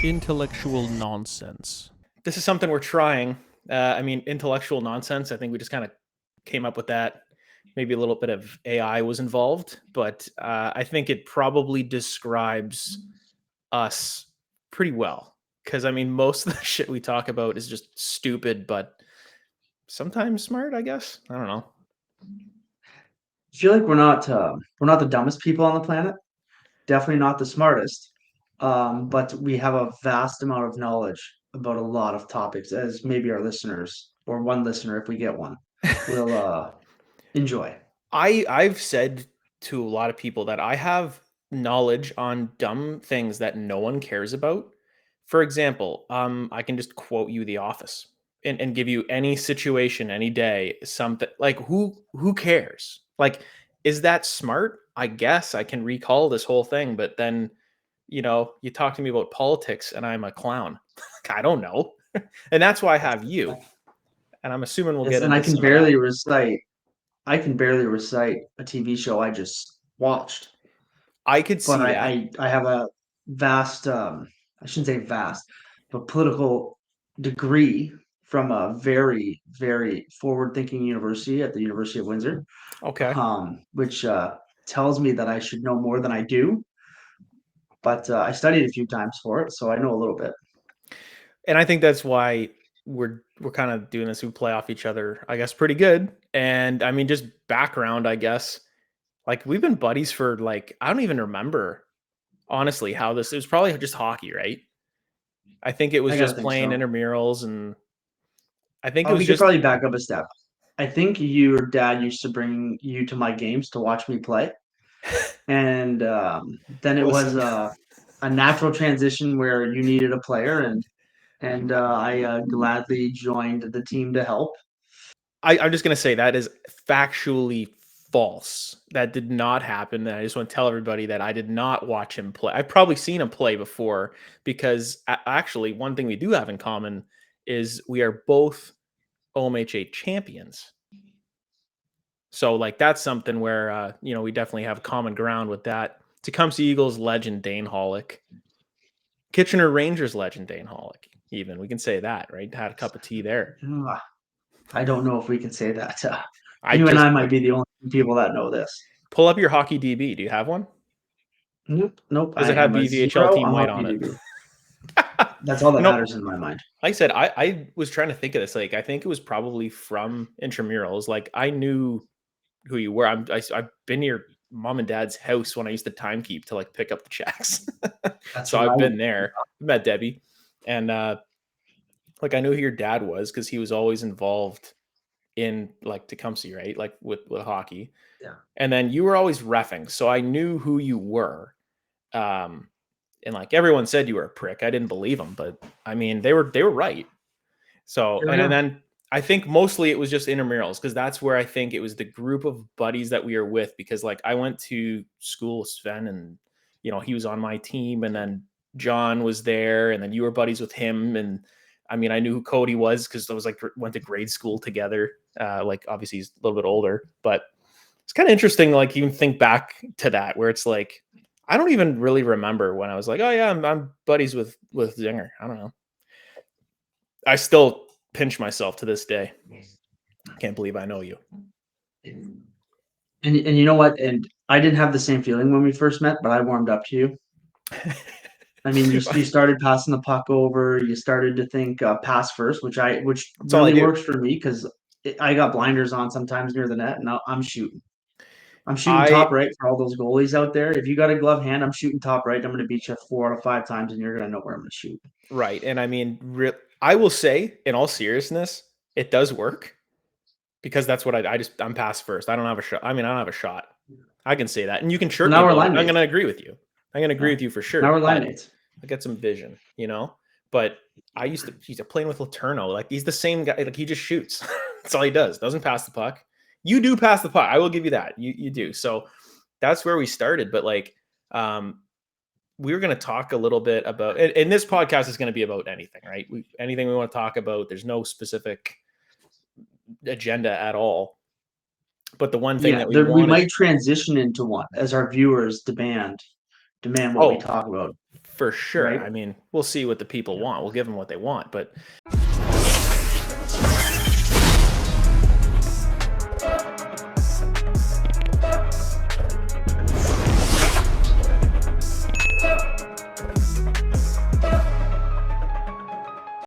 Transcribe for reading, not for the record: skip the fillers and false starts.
Intellectual nonsense. This is something we're trying. Intellectual nonsense. I think we just kind of came up with that. Maybe a little bit of AI was involved, but I think it probably describes us pretty well. Because most of the shit we talk about is just stupid, but sometimes smart. I guess I don't know. I feel like we're not the dumbest people on the planet. Definitely not the smartest. But we have a vast amount of knowledge about a lot of topics, as maybe our listeners or one listener, if we get one, will enjoy. I've said to a lot of people that I have knowledge on dumb things that no one cares about. For example, I can just quote you The Office and give you any situation, any day, something like who cares? Like, is that smart? I guess I can recall this whole thing, but then you talk to me about politics and I'm a clown. I don't know. And that's why I have you. And I'm assuming we'll Yes, get and I into can some of that. barely recite. I can barely recite a TV show I just watched. I could But see I that. I, I have a vast I shouldn't say vast, but political degree from a very, very forward-thinking university at the University of Windsor, Okay. which tells me that I should know more than I do. But I studied a few times for it, so I know a little bit. And I think that's why we're kind of doing this. We play off each other, I guess, pretty good. And just background, I guess. Like we've been buddies for like I don't even remember honestly how this. It was probably just hockey, right? I think it was I gotta just think playing so. intramurals, and I think it was We could just probably back up a step. I think your dad used to bring you to my games to watch me play, and then it was listen. a natural transition where you needed a player, and I gladly joined the team to help. I'm just gonna say that is factually false. That did not happen. And I just want to tell everybody that I did not watch him play. I've probably seen him play before because actually, one thing we do have in common is we are both OMHA champions. So like that's something where we definitely have common ground with that. Tecumseh Eagles legend Dane Hollick, Kitchener Rangers legend Dane Hollick. Even we can say that, right? Had a cup of tea there. Ugh, I don't know if we can say that. I You and just I might be the only people that know this. pull up your hockey DB. Do you have one? Nope, nope. Does I it have am a BVHL zero team on white on Hockey it? DB. That's all that you know, matters in my mind. like I said, I was trying to think of this. Like, I think it was probably from intramurals. Like, I knew who you were. I've been to your mom and dad's house when I used to time keep to like pick up the checks. That's So I've right. been there. Met Debbie, and like I knew who your dad was because he was always involved in like Tecumseh, right? Like with hockey. Yeah. And then you were always reffing, so I knew who you were. Um, and like everyone said you were a prick. I didn't believe them, but they were right. So Here we and are. then I think mostly it was just intramurals because that's where I think it was the group of buddies that we were with because like I went to school with Sven and he was on my team and then John was there and then you were buddies with him and I knew who Cody was because I was like went to grade school together. Like obviously he's a little bit older, but it's kind of interesting. Like you can think back to that where it's like I don't even really remember when I was like, oh yeah, I'm buddies with Zinger. I don't know. I still pinch myself to this day. I can't believe I know you. And you know what? And I didn't have the same feeling when we first met, but I warmed up to you. I mean, you started passing the puck over. You started to think pass first, which That's all I really do. works for me because I got blinders on sometimes near the net, and I'm shooting. I'm shooting top I right for all those goalies out there. If you got a glove hand, I'm shooting top right. I'm going to beat you 4 out of 5 times, and you're going to know where I'm going to shoot. right, and I will say, in all seriousness, it does work because that's what I'm pass first. I don't have a shot. I don't have a shot. I can say that, and you can So shirt me now we're about it. line I'm mates. going to agree with you. I'm going to agree Yeah. with you for Now sure. we're line But mates. I got some vision. But I used to he's playing with Laterno. Like he's the same guy. Like he just shoots. That's all he does. Doesn't pass the puck. You do pass the puck. I will give you that. You do. So that's where we started. But like, we were going to talk a little bit about, and this podcast is going to be about anything, right? Anything we want to talk about. There's no specific agenda at all. But the one thing Yeah, that we we wanted, might transition into one as our viewers demand what we oh, talk about. For sure. Right. I mean, we'll see what the people Yeah. want. We'll give them what they want, but